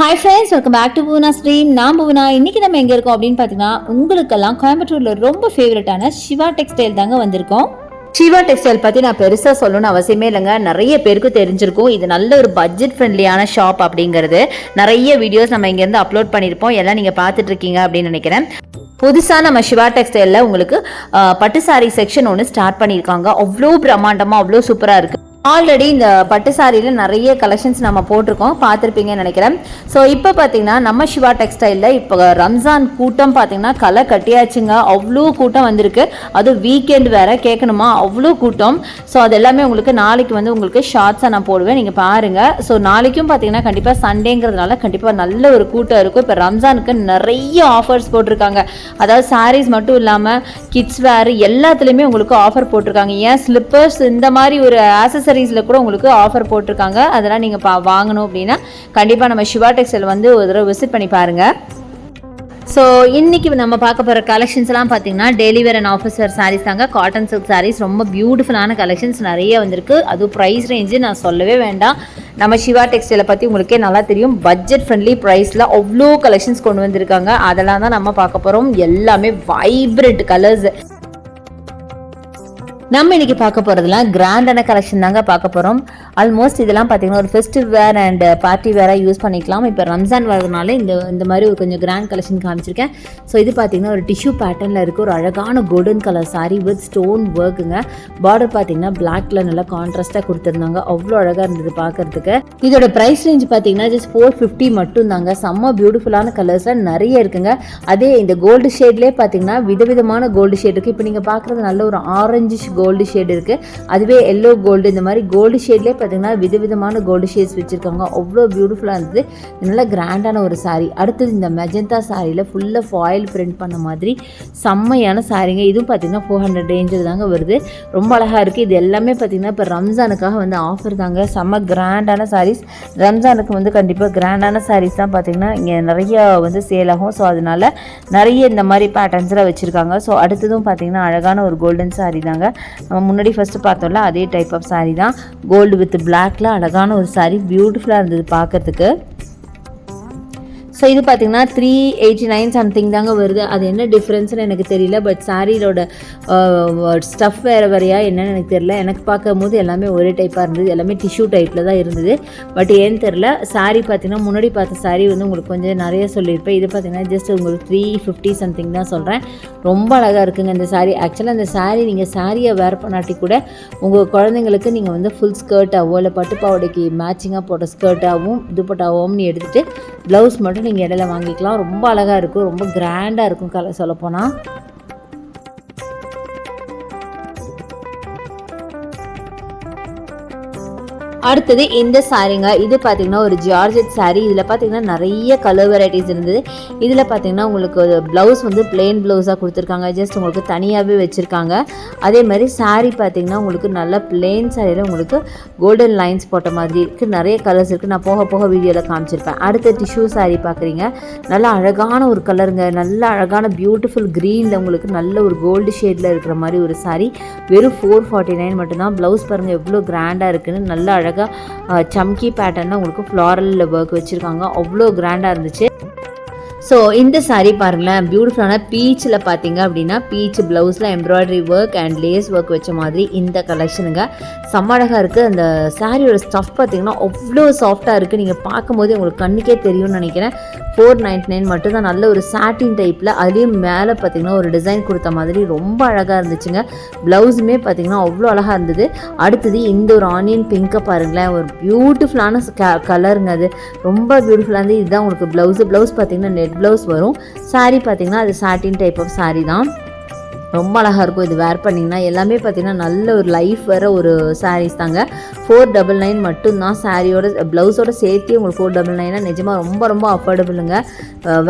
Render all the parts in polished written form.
Hi friends, welcome back to Bhuvana stream. நான் புவனா. இன்றைக்கி நம்ம எங்கே இருக்கோம் அப்படின்னு பார்த்தீங்கன்னா, உங்களுக்கெல்லாம் கோயம்புத்தூரில் ரொம்ப ஃபேவரட்டான சிவா டெக்ஸ்டைல் தாங்க வந்திருக்கோம். சிவா டெக்ஸ்டைல் பற்றி நான் பெருசாக சொல்லணும்னு அவசியமே இல்லைங்க. நிறைய பேருக்கு தெரிஞ்சிருக்கும். இது நல்ல ஒரு பட்ஜெட் ஃப்ரெண்ட்லியான ஷாப் அப்படிங்கிறது. நிறைய வீடியோஸ் நம்ம இங்கேருந்து அப்லோட் பண்ணியிருப்போம். எல்லாம் நீங்கள் பார்த்துட்டு இருக்கீங்க அப்படின்னு நினைக்கிறேன். புதுசாக நம்ம சிவா டெக்ஸ்டைலில் உங்களுக்கு பட்டு சாரி செக்ஷன் ஒன்று ஸ்டார்ட் பண்ணியிருக்காங்க. அவ்வளோ பிரம்மாண்டமாக, அவ்வளோ சூப்பராக இருக்குது. ஆல்ரெடி இந்த பட்டு சாரியில் நிறைய கலெக்ஷன்ஸ் நம்ம போட்டிருக்கோம், பார்த்துருப்பீங்கன்னு நினைக்கிறேன். ஸோ இப்போ பார்த்தீங்கன்னா நம்ம சிவா டெக்ஸ்டைலில் இப்போ ரம்ஜான் கூட்டம் பார்த்தீங்கன்னா களை கட்டியாச்சுங்க. அவ்வளோ கூட்டம் வந்திருக்கு. அதுவும் வீக்கெண்ட் வேறு கேட்கணுமா, அவ்வளோ கூட்டம். ஸோ அது எல்லாமே உங்களுக்கு நாளைக்கு வந்து உங்களுக்கு ஷார்ட்ஸாக நான் போடுவேன், நீங்கள் பாருங்கள். ஸோ நாளைக்கும் பார்த்தீங்கன்னா கண்டிப்பாக சண்டேங்கிறதுனால கண்டிப்பாக நல்ல ஒரு கூட்டம் இருக்கும். இப்போ ரம்ஜானுக்கு நிறைய ஆஃபர்ஸ் போட்டிருக்காங்க. அதாவது சாரீஸ் மட்டும் இல்லாமல் கிட்ஸ் வேர் எல்லாத்துலேயுமே உங்களுக்கு ஆஃபர் போட்டிருக்காங்க. ஏன் ஸ்லிப்பர்ஸ் இந்த மாதிரி ஒரு ஆக்சசரிஸில் கூட உங்களுக்கு ஆஃபர் போட்டிருக்காங்க. அதெல்லாம் நீங்கள் வாங்கணும் அப்படின்னா கண்டிப்பாக நம்ம சிவா டெக்ஸ்டைல் வந்து ஒரு தடவை விசிட் பண்ணி பாருங்கள். ஸோ இன்றைக்கி நம்ம பார்க்க போகிற கலெக்ஷன்ஸ்லாம் பார்த்தீங்கன்னா daily wear and officer saris தாங்க. காட்டன் சில்க் சாரீஸ் ரொம்ப பியூட்டிஃபுல்லான கலெக்ஷன்ஸ் நிறைய வந்திருக்கு. அதுவும் ப்ரைஸ் ரேஞ்சு நான் சொல்லவே வேண்டாம். நம்ம சிவா டெக்ஸ்டைலை பற்றி உங்களுக்கே நல்லா தெரியும். பட்ஜெட் ஃப்ரெண்ட்லி ப்ரைஸில் அவ்வளோ கலெக்ஷன்ஸ் கொண்டு வந்திருக்காங்க. அதெல்லாம் தான் நம்ம பார்க்க போகிறோம். எல்லாமே வைப்ரண்ட் கலர்ஸ். நம்ம இன்னைக்கு பார்க்க போகிறதுலாம் கிராண்டான கலெக்ஷன் தாங்க பார்க்க போகிறோம். ஆல்மோஸ்ட் இதெல்லாம் பார்த்தீங்கன்னா ஒரு ஃபெஸ்டிவ் வேர் அண்ட் பார்ட்டி வேராக யூஸ் பண்ணிக்கலாம். இப்போ ரம்ஜான் வரதுனால இந்த மாதிரி ஒரு கொஞ்சம் கிராண்ட் கலெக்ஷன் காமிச்சிருக்கேன். ஸோ இது பார்த்தீங்கன்னா ஒரு டிஷ்யூ பேட்டர்னில் இருக்குது. ஒரு அழகான golden colour sari with stone ஒர்க்குங்க. பார்டர் பார்த்தீங்கன்னா பிளாக்ல நல்லா கான்ட்ராஸ்ட்டாக கொடுத்துருந்தாங்க. அவ்வளோ அழகாக இருந்தது பார்க்கறதுக்கு. இதோட ப்ரைஸ் ரேஞ்ச் பார்த்தீங்கன்னா ஜஸ்ட் 450 மட்டும் தாங்க. செம்ம பியூட்டிஃபுல்லான கலர்ஸில் நிறைய இருக்குங்க. அதே இந்த கோல்டு ஷேட்லேயே பார்த்தீங்கன்னா விதவிதமான கோல்டு ஷேட் இருக்குது. இப்போ நீங்கள் பார்க்குறது நல்ல ஒரு ஆரஞ்சு கோல்டு ஷேட் இருக்குது. அதுவே எல்லோ கோல்டு, இந்த மாதிரி கோல்டு ஷேட்லேயே பார்த்தீங்கன்னா விதவிதமான கோல்டு ஷேட்ஸ் வச்சுருக்காங்க. அவ்வளோ பியூட்டிஃபுல்லாக இருந்தது. நல்ல கிராண்டான ஒரு சாரீ. அடுத்தது இந்த மெஜந்தா சாரியில் ஃபுல்லாக ஃபாயில் பிரிண்ட் பண்ண மாதிரி செம்மையான சாரீங்க. இதுவும் பார்த்தீங்கன்னா 400 ரேஞ்சில் தாங்க வருது. ரொம்ப அழகாக இருக்குது. இது எல்லாமே பார்த்தீங்கன்னா இப்போ ரம்ஜானுக்காக வந்து ஆஃபர் தாங்க. செம்ம கிராண்டான சாரீஸ். ரம்ஜானுக்கு வந்து கண்டிப்பாக கிராண்டான சாரீஸ் தான் பார்த்தீங்கன்னா இங்கே நிறைய வந்து சேல் ஆகும். ஸோ அதனால நிறைய இந்த மாதிரி பேட்டர்ன்ஸில் வச்சுருக்காங்க. ஸோ அடுத்ததும் பார்த்தீங்கன்னா அழகான ஒரு கோல்டன் சாரீ தாங்க. நம்ம முன்னாடி ஃபஸ்ட்டு பார்த்தோம்ல அதே டைப் ஆஃப் சாரீ தான். கோல்டு வித் பிளாக்ல அழகான ஒரு சாரீ. பியூட்டிஃபுல்லாக இருந்தது பார்க்கறதுக்கு. ஸோ இது பார்த்தீங்கன்னா 389 சம்திங் தாங்க வருது. அது என்ன டிஃப்ரென்ஸ்னு எனக்கு தெரியல. பட் சாரியோட ஸ்டஃப் வேறு வேறையா என்னன்னு எனக்கு தெரியல. எனக்கு பார்க்கும் போது எல்லாமே ஒரே டைப்பாக இருந்தது. எல்லாமே டிஷ்யூ டைப்பில் தான் இருந்தது. பட் ஏன்னு தெரில. சாரீ பார்த்தீங்கன்னா முன்னாடி பார்த்த சாரீ வந்து உங்களுக்கு கொஞ்சம் நிறைய சொல்லியிருப்பேன். இது பார்த்தீங்கன்னா ஜஸ்ட் உங்களுக்கு 350 சம்திங் தான் சொல்கிறேன். ரொம்ப அழகாக இருக்குங்க இந்த சாரீ. ஆக்சுவலாக இந்த சாரீ நீங்கள் சாரியை வேர் பண்ணாட்டி கூட உங்கள் குழந்தைங்களுக்கு நீங்கள் வந்து ஃபுல் ஸ்கர்ட்டாகவோ இல்லை பட்டுப்பாவடைக்கு மேட்சிங்காக போட்ட ஸ்கர்ட்டாகவும் துப்பட்டாவோம்னு எடுத்துகிட்டு ப்ளவுஸ் மட்டும் நீங்கள் இடையில வாங்கிக்கலாம். ரொம்ப அழகாக இருக்கும். ரொம்ப கிராண்டாக இருக்கும் கலர் சொல்லப்போனால். அடுத்தது இந்த சாரீங்க. இது பார்த்தீங்கன்னா ஒரு ஜார்ஜெட் சாரீ. இதில் பார்த்தீங்கன்னா நிறைய கலர் வெரைட்டிஸ் இருந்தது. இதில் பார்த்தீங்கன்னா உங்களுக்கு ப்ளவுஸ் வந்து பிளெயின் ப்ளவுஸாக கொடுத்துருக்காங்க. ஜஸ்ட் உங்களுக்கு தனியாகவே வச்சுருக்காங்க. அதே மாதிரி சாரீ பார்த்தீங்கன்னா உங்களுக்கு நல்ல பிளெயின் சாரியில் உங்களுக்கு கோல்டன் லைன்ஸ் போட்ட மாதிரி இருக்குது. நிறைய கலர்ஸ் இருக்குது. நான் போக போக வீடியோவில் காமிச்சிருப்பேன். அடுத்த டிஷ்யூ சாரீ பார்க்குறீங்க. நல்லா அழகான ஒரு கலருங்க. நல்ல அழகான பியூட்டிஃபுல் க்ரீனில் உங்களுக்கு நல்ல ஒரு கோல்டு ஷேடில் இருக்கிற மாதிரி ஒரு சாரீ. வெறும் 449 மட்டும்தான். ப்ளவுஸ் பாருங்கள் எவ்வளோ கிராண்டாக இருக்குன்னு. நல்ல அழகாக சம்கி பேட்டர்னா உங்களுக்கு ஃப்ளாரல் ஒர்க் வச்சுருக்காங்க. அவ்வளோ கிராண்டாக இருந்துச்சு. ஸோ இந்த சாரீ பாருங்களேன். பியூட்டிஃபுல்லான பீச்சில் பார்த்தீங்க அப்படின்னா பீச் ப்ளவுஸில் embroidery work and lace work வச்ச மாதிரி இந்த கலெக்ஷனுங்க. செம்ம அழகாக இருக்குது. அந்த சாரியோட ஸ்டஃப் பார்த்தீங்கன்னா அவ்வளோ சாஃப்டாக இருக்குது. நீங்கள் பார்க்கும்போது உங்களுக்கு கண்ணுக்கே தெரியும்னு நினைக்கிறேன். 499 மட்டும்தான். நல்ல ஒரு சாட்டின் டைப்பில். அதுலேயும் மேலே பார்த்தீங்கன்னா ஒரு டிசைன் கொடுத்த மாதிரி ரொம்ப அழகாக இருந்துச்சுங்க. ப்ளவுஸுமே பார்த்தீங்கன்னா அவ்வளோ அழகாக இருந்தது. அடுத்தது இந்த ஒரு ஆனியன் பிங்கை பாருங்களேன். ஒரு பியூட்டிஃபுல்லான கலருங்க. அது ரொம்ப பியூட்டிஃபுல்லாக இருந்தது. இதுதான் உங்களுக்கு ப்ளவுஸ் பார்த்தீங்கன்னா நெட் ப்ளவுஸ் வரும். சாரீ பார்த்தீங்கன்னா அது சாட்டின் டைப் ஆஃப் சாரீ தான். ரொம்ப அழகாக இருக்கும். இது வேர் பண்ணிங்கன்னா எல்லாமே பார்த்தீங்கன்னா நல்ல ஒரு லைஃப் வர ஒரு சாரீஸ் தாங்க. 499 மட்டும்தான். சாரியோட ப்ளவுஸோட சேர்த்து உங்களுக்கு 499 நிஜமாக ரொம்ப ரொம்ப அஃபோர்டபுளுங்க.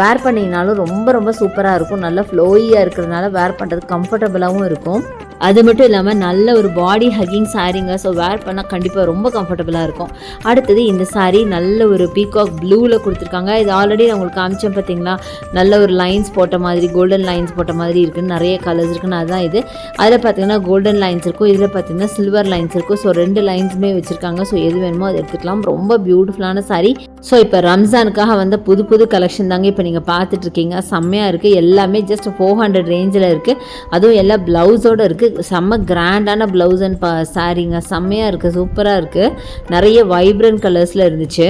வேர் பண்ணிங்கனாலும் ரொம்ப ரொம்ப சூப்பராக இருக்கும். நல்லா ஃப்ளோயியாக இருக்கிறதுனால வேர் பண்ணுறதுக்கு கம்ஃபர்டபுளாகவும் இருக்கும். அது மட்டும் இல்லாமல் நல்ல ஒரு பாடி ஹக்கிங் சாரீங்க. ஸோ வேர் பண்ணால் கண்டிப்பாக ரொம்ப கம்ஃபர்டபுளாக இருக்கும். அடுத்தது இந்த சாரீ நல்ல ஒரு பீகாக் ப்ளூவில் கொடுத்துருக்காங்க. இது ஆல்ரெடி நான் உங்களுக்கு காமிச்சேன் பார்த்தீங்களா. நல்ல ஒரு லைன்ஸ் போட்ட மாதிரி கோல்டன் லைன்ஸ் போட்ட மாதிரி இருக்குன்னு நிறைய கலர்ஸ் இருக்குன்னு. அதுதான் இது. அதில் பார்த்தீங்கன்னா கோல்டன் லைன்ஸ் இருக்கும். இதில் பார்த்தீங்கன்னா சில்வர் லைன்ஸ் இருக்கும். ஸோ 2 லைன்ஸுமே வச்சுருக்காங்க. ஸோ எது வேணுமோ அதை எடுத்துக்கலாம். ரொம்ப பியூட்டிஃபுல்லான சாரீ. ஸோ இப்போ ரம்ஜானுக்காக வந்து புது புது கலெக்ஷன் தாங்க இப்போ நீங்கள் பார்த்துட்ருக்கீங்க. செம்மையாக இருக்குது. எல்லாமே ஜஸ்ட் 400 ரேஞ்சில் இருக்குது. அதுவும் எல்லாம் ப்ளவுஸோடு இருக்குது. செம்ம கிராண்டான ப்ளவுஸ் அண்ட் சாரீங்க. செம்மையாக இருக்குது. சூப்பராக இருக்குது. நிறைய வைப்ரண்ட் கலர்ஸில் இருந்துச்சு.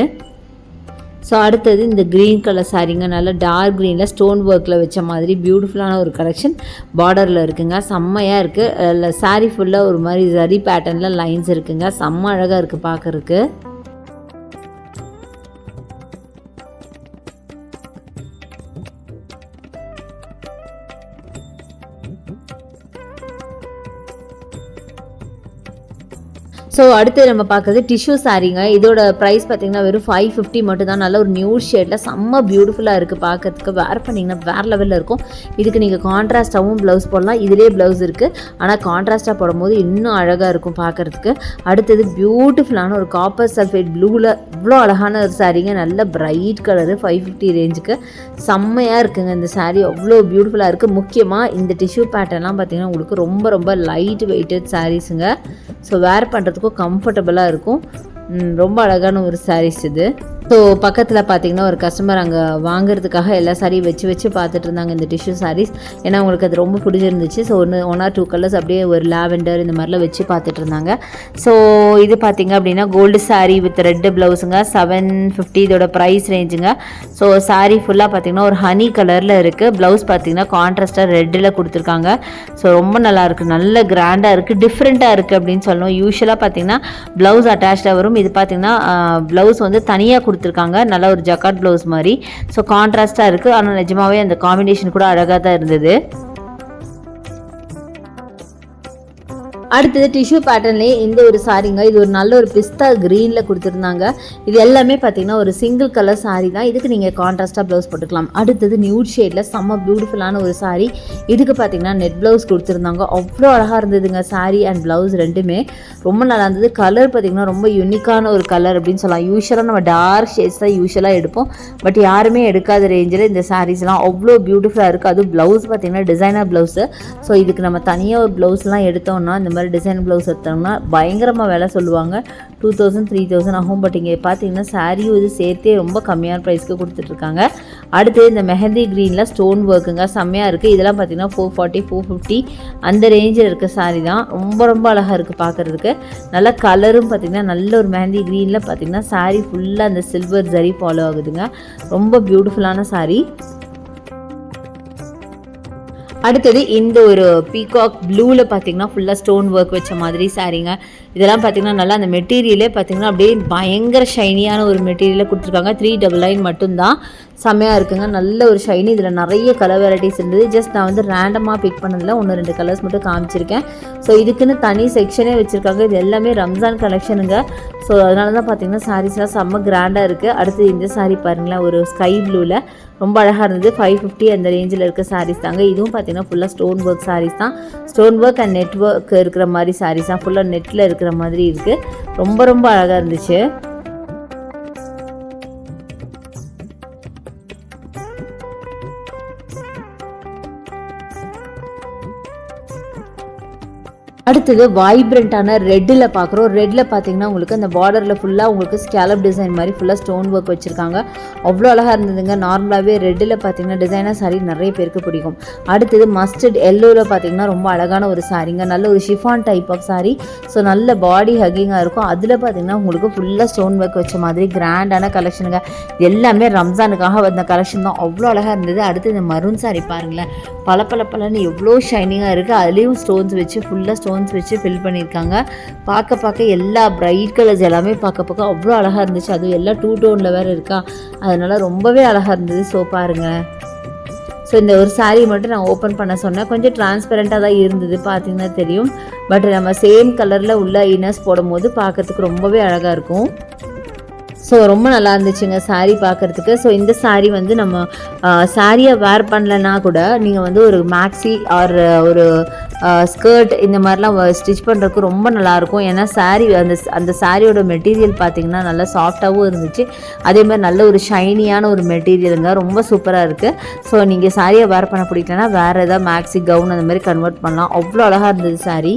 ஸோ அடுத்தது இந்த க்ரீன் கலர் சாரீங்க. நல்லா டார்க் க்ரீனில் ஸ்டோன் ஒர்க்கில் வச்ச மாதிரி பியூட்டிஃபுல்லான ஒரு கலெக்ஷன் பார்டரில் இருக்குங்க. செம்மையாக இருக்குது. சாரீ ஃபுல்லாக ஒரு மாதிரி ஜரி பேட்டர்னில் லைன்ஸ் இருக்குங்க. செம்ம அழகாக இருக்குது பார்க்குறதுக்கு. ஸோ அடுத்து நம்ம பார்க்குறது டிஷ்யூ சாரீங்க. இதோட ப்ரைஸ் பார்த்திங்கன்னா வெறும் 550 மட்டும் தான். நல்ல ஒரு நியூட் ஷேடில் செம்ம பியூட்டிஃபுல்லாக இருக்குது பார்க்கறதுக்கு. வேர் பண்ணிங்கன்னா வேறு லெவலில் இருக்கும். இதுக்கு நீங்கள் கான்ட்ராஸ்ட்டாகவும் ப்ளவுஸ் போடலாம். இதிலே ப்ளவுஸ் இருக்குது. ஆனால் கான்ட்ராஸ்ட்டாக போடும்போது இன்னும் அழகாக இருக்கும் பார்க்குறதுக்கு. அடுத்தது பியூட்டிஃபுல்லான ஒரு காப்பர் சல்ஃபேட் ப்ளூவில் இவ்வளோ அழகான ஒரு சாரீங்க. நல்ல பிரைட் கலரு 550 ரேஞ்சுக்கு செம்மையாக இருக்குங்க இந்த சாரீ. அவ்வளோ பியூட்டிஃபுல்லாக இருக்குது. முக்கியமாக இந்த டிஷ்யூ பேட்டர்லாம் பார்த்திங்கன்னா உங்களுக்கு ரொம்ப ரொம்ப லைட் வெயிட்டட் சாரீஸுங்க. ஸோ வேர் பண்ணுறதுக்கும் கம்ஃபர்டபுளாக இருக்கும். ரொம்ப அழகான ஒரு சாரீஸ் இது. ஸோ பக்கத்தில் பார்த்தீங்கன்னா ஒரு கஸ்டமர் அங்கே வாங்குறதுக்காக எல்லா சாரியும் வச்சு பார்த்துட்டு இருந்தாங்க இந்த டிஷ்யூ சாரீஸ். ஏன்னா அவங்களுக்கு அது ரொம்ப பிடிச்சிருந்துச்சு. ஸோ ஒன் ஆர் 2 கலர்ஸ் அப்படியே ஒரு லாவெண்டர் இந்த மாதிரிலாம் வச்சு பார்த்துட்டு இருந்தாங்க. ஸோ இது பார்த்திங்க அப்படின்னா கோல்டு சாரீ வித் ரெட்டு ப்ளவுஸுங்க. 750 இதோட ப்ரைஸ் ரேஞ்சுங்க. ஸோ சாரீ ஃபுல்லாக பார்த்திங்கன்னா ஒரு ஹனி கலரில் இருக்குது. ப்ளவுஸ் பார்த்திங்கன்னா கான்ட்ராஸ்ட்டாக ரெட்டில் கொடுத்துருக்காங்க. ஸோ ரொம்ப நல்லாயிருக்கு. நல்ல கிராண்டாக இருக்குது. டிஃப்ரெண்ட்டாக இருக்குது அப்படின்னு சொல்லணும். யூஸ்வலாக பார்த்திங்கன்னா ப்ளவுஸ் அட்டாச்சாக வரும். இது பார்த்திங்கன்னா ப்ளவுஸ் வந்து தனியாக கொடுத்துருக்காங்க. நல்ல ஒரு ஜக்கார்ட் ப்ளவுஸ் மாதிரி. ஸோ கான்ட்ராஸ்டாக இருக்குது. ஆனால் நிஜமாவே அந்த காம்பினேஷன் கூட அழகாக தான் இருந்தது. அடுத்தது டிஷ்யூ பேட்டர்ன்லேயே இந்த ஒரு சாரீங்க. இது ஒரு நல்ல ஒரு பிஸ்தா க்ரீனில் கொடுத்துருந்தாங்க. இது எல்லாமே பார்த்தீங்கன்னா ஒரு சிங்கிள் கலர் சாரீ தான். இதுக்கு நீங்கள் கான்ட்ராஸ்ட்டாக ப்ளவுஸ் போட்டுக்கலாம். அடுத்தது நியூட் ஷேடில் செம்ம பியூட்டிஃபுல்லான ஒரு சாரீ. இதுக்கு பார்த்தீங்கன்னா நெட் ப்ளவுஸ் கொடுத்துருந்தாங்க. அவ்வளோ அழகாக இருந்ததுங்க சாரீ அண்ட் ப்ளவுஸ் ரெண்டுமே. ரொம்ப நல்லா இருந்தது. கலர் பார்த்திங்கன்னா ரொம்ப யூனிக்கான ஒரு கலர் அப்படின்னு சொல்லலாம். யூஸ்வலாக நம்ம டார்க் ஷேட்ஸ் தான் யூஸ்வலாக எடுப்போம். பட் யாருமே எடுக்காத ரேஞ்சில் இந்த சாரீஸ்லாம் அவ்வளோ பியூட்டிஃபுல்லாக இருக்குது. அதுவும் ப்ளவுஸ் பார்த்திங்கன்னா டிசைனர் ப்ளவுஸு. ஸோ இதுக்கு நம்ம தனியாக ஒரு ப்ளவுஸ்லாம் எடுத்தோம்னா இந்த மாதிரி டிசைன் ப்ளவுஸ் எடுத்தோம்னா பயங்கரமாக விலை சொல்லுவாங்க. 2000 3000 ஆகும். பட் இங்கே பார்த்தீங்கன்னா சாரியும் இது சேர்த்தே ரொம்ப கம்மியான ப்ரைஸ்க்கு கொடுத்துட்ருக்காங்க. அடுத்து இந்த மெஹந்தி க்ரீனில் ஸ்டோன் ஒர்க்குங்க. செம்மையாக இருக்குது. இதெல்லாம் பார்த்தீங்கன்னா 440 450 அந்த ரேஞ்சில் இருக்க சாரீ தான். ரொம்ப ரொம்ப அழகாக இருக்குது பார்க்குறதுக்கு. நல்ல கலரும் பார்த்திங்கன்னா நல்ல ஒரு மெஹந்தி க்ரீனில் பார்த்திங்கன்னா சாரீ ஃபுல்லாக அந்த சில்வர் ஜரி ஃபாலோ ஆகுதுங்க. ரொம்ப பியூட்டிஃபுல்லான சாரீ. அடுத்தது இந்த ஒரு பீகாக் ப்ளூவில் பார்த்தீங்கன்னா ஃபுல்லாக ஸ்டோன் ஒர்க் வச்ச மாதிரி சாரீங்க. இதெல்லாம் பார்த்தீங்கன்னா நல்லா அந்த மெட்டீரியலே பார்த்தீங்கன்னா அப்படியே பயங்கர ஷைனியான ஒரு மெட்டீரியலை கொடுத்துருக்காங்க. 399 மட்டும்தான். செம்மையாக இருக்குங்க. நல்ல ஒரு ஷைனி. இதில் நிறைய கலர் வெரைட்டிஸ் இருந்தது. ஜஸ்ட் நான் வந்து ரேண்டமாக பிக் பண்ணதில் 1-2 கலர்ஸ் மட்டும் காமிச்சிருக்கேன். ஸோ இதுக்குன்னு தனி செக்ஷனே வச்சுருக்காங்க. இது எல்லாமே ரம்ஜான் கலெக்ஷனுங்க. ஸோ அதனால தான் பார்த்தீங்கன்னா சாரீஸ்லாம் செம்ம கிராண்டாக இருக்குது. அடுத்து இந்த சாரீ பாருங்களேன், ஒரு ஸ்கை ப்ளூவில் ரொம்ப அழகாக இருந்தது. 550 அந்த ரேஞ்சில் இருக்க சாரீஸ் தாங்க. இதுவும் பார்த்தீங்கன்னா ஃபுல்லாக ஸ்டோன் ஒர்க் சாரீஸ் தான். Stone work and net work இருக்கிற மாதிரி சாரீஸ் தான். ஃபுல்லாக நெட்டில் இருக்கிற மாதிரி இருக்குது. ரொம்ப ரொம்ப அழகாக இருந்துச்சு. அடுத்தது வைப்ரண்ட்டான ரெட்டில் பார்க்குறோம். ரெட்டில் பார்த்தீங்கன்னா உங்களுக்கு அந்த பார்டரில் ஃபுல்லாக உங்களுக்கு ஸ்கேலப் டிசைன் மாதிரி ஃபுல்லாக ஸ்டோன் ஒர்க் வச்சுருக்காங்க. அவ்வளோ அழகாக இருந்ததுங்க. நார்மலாகவே ரெட்டில் பார்த்தீங்கன்னா டிசைனர் சாரீ நிறைய பேருக்கு பிடிக்கும். அடுத்தது மஸ்டர்ட் எல்லோவில் பார்த்தீங்கன்னா ரொம்ப அழகான ஒரு சாரீங்க. நல்ல ஒரு chiffon type of sari. So நல்ல பாடி ஹக்கிங்காக இருக்கும். அதில் பார்த்தீங்கன்னா உங்களுக்கு ஃபுல்லாக ஸ்டோன் ஒர்க் வச்ச மாதிரி கிராண்டான கலெக்ஷனுங்க. எல்லாமே ரம்ஜானுக்காக வந்த கலெக்ஷன் தான். அவ்வளோ அழகாக இருந்தது. அடுத்து இந்த மரூன் சாரீ பாருங்களேன். பலன்னு எவ்வளோ ஷைனிங்காக இருக்குது. அதுலேயும் ஸ்டோன்ஸ் வச்சு ஃபுல்லாக ஸ்டோன்ஸ் வச்சு ஃபில் பண்ணியிருக்காங்க. பார்க்க எல்லா பிரைட் கலர்ஸ் எல்லாமே பார்க்க அவ்வளோ அழகாக இருந்துச்சு. அதுவும் எல்லாம் 2 டோனில் வேறு இருக்கா. அதனால ரொம்பவே அழகாக இருந்தது. ஸோ பாருங்கள். ஸோ இந்த ஒரு சாரீ மட்டும் நான் ஓப்பன் பண்ண சொன்னேன். கொஞ்சம் டிரான்ஸ்பரண்ட்டாக தான் இருந்தது, பார்த்தீங்கன்னா தெரியும். பட் நம்ம சேம் கலரில் உள்ள இன்னர்ஸ் போடும் போது பார்க்கறதுக்கு ரொம்பவே அழகாக இருக்கும். ஸோ ரொம்ப நல்லா இருந்துச்சுங்க சாரீ பார்க்குறதுக்கு. ஸோ இந்த சாரீ வந்து நம்ம சாரியை வேர் பண்ணலன்னா கூட நீங்கள் வந்து ஒரு மேக்ஸி ஆர் ஒரு ஸ்கர்ட் இந்த மாதிரிலாம் ஸ்டிச் பண்ணுறதுக்கு ரொம்ப நல்லாயிருக்கும். ஏன்னா சாரீ அந்த சாரியோட மெட்டீரியல் பார்த்திங்கன்னா நல்லா சாஃப்டாகவும் இருந்துச்சு. அதே மாதிரி நல்ல ஒரு ஷைனியான ஒரு மெட்டீரியலுங்க. ரொம்ப சூப்பராக இருக்குது. ஸோ நீங்கள் சாரியை வேர் பண்ண பிடிக்கலன்னா வேறு ஏதாவது மேக்ஸி கவுன் அந்த மாதிரி கன்வெர்ட் பண்ணலாம். அவ்வளோ அழகாக இருந்தது சாரீ.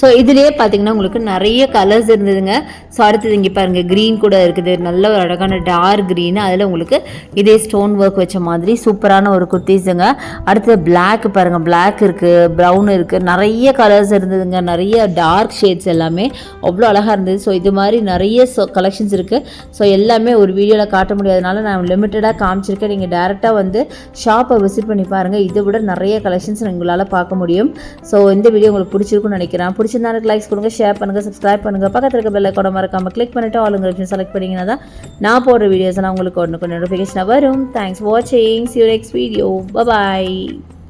ஸோ இதுலேயே பார்த்தீங்கன்னா உங்களுக்கு நிறைய கலர்ஸ் இருந்ததுங்க. ஸோ அடுத்தது இங்கே பாருங்கள் க்ரீன் கூட இருக்குது, நல்ல ஒரு அழகான டார்க் க்ரீன், அதில் உங்களுக்கு இதே ஸ்டோன் ஒர்க் வச்ச மாதிரி சூப்பரான ஒரு குர்த்திஸுங்க. அடுத்தது பிளாக் பாருங்கள், பிளாக் இருக்குது, ப்ரௌன் இருக்குது, நிறைய கலர்ஸ் இருந்ததுங்க, நிறைய டார்க் ஷேட்ஸ் எல்லாமே அவ்வளோ அழகாக இருந்தது. ஸோ இது மாதிரி நிறைய கலெக்ஷன்ஸ் இருக்குது. ஸோ எல்லாமே ஒரு வீடியோவில் காட்ட முடியாதனால நான் லிமிட்டடாக காமிச்சிருக்கேன். நீங்கள் டேரெக்டாக வந்து ஷாப்பை விசிட் பண்ணி பாருங்கள், இதை விட நிறைய கலெக்ஷன்ஸ் உங்களால் பார்க்க முடியும். ஸோ இந்த வீடியோ உங்களுக்கு பிடிச்சிருக்குன்னு நினைக்கிறேன். பிடிச்சிருந்தா லைக்ஸ் கொடுங்க, ஷேர் பண்ணுங்கள், சப்ஸ்கிரைப் பண்ணுங்கள், பக்கத்தில் இருக்க பெல் ஐகானை மறக்காமல் கிளிக் பண்ணிவிட்டு ஆளுங்க செலக்ட் பண்ணிங்கன்னா தான் நான் போடுற வீடியோஸ் எல்லாம் உங்களுக்கு ஒன்று நோட்டிஃபிகேஷனாக வரும். தேங்க்ஸ் ஃபார் வாட்சிங். See you next video. Bye bye.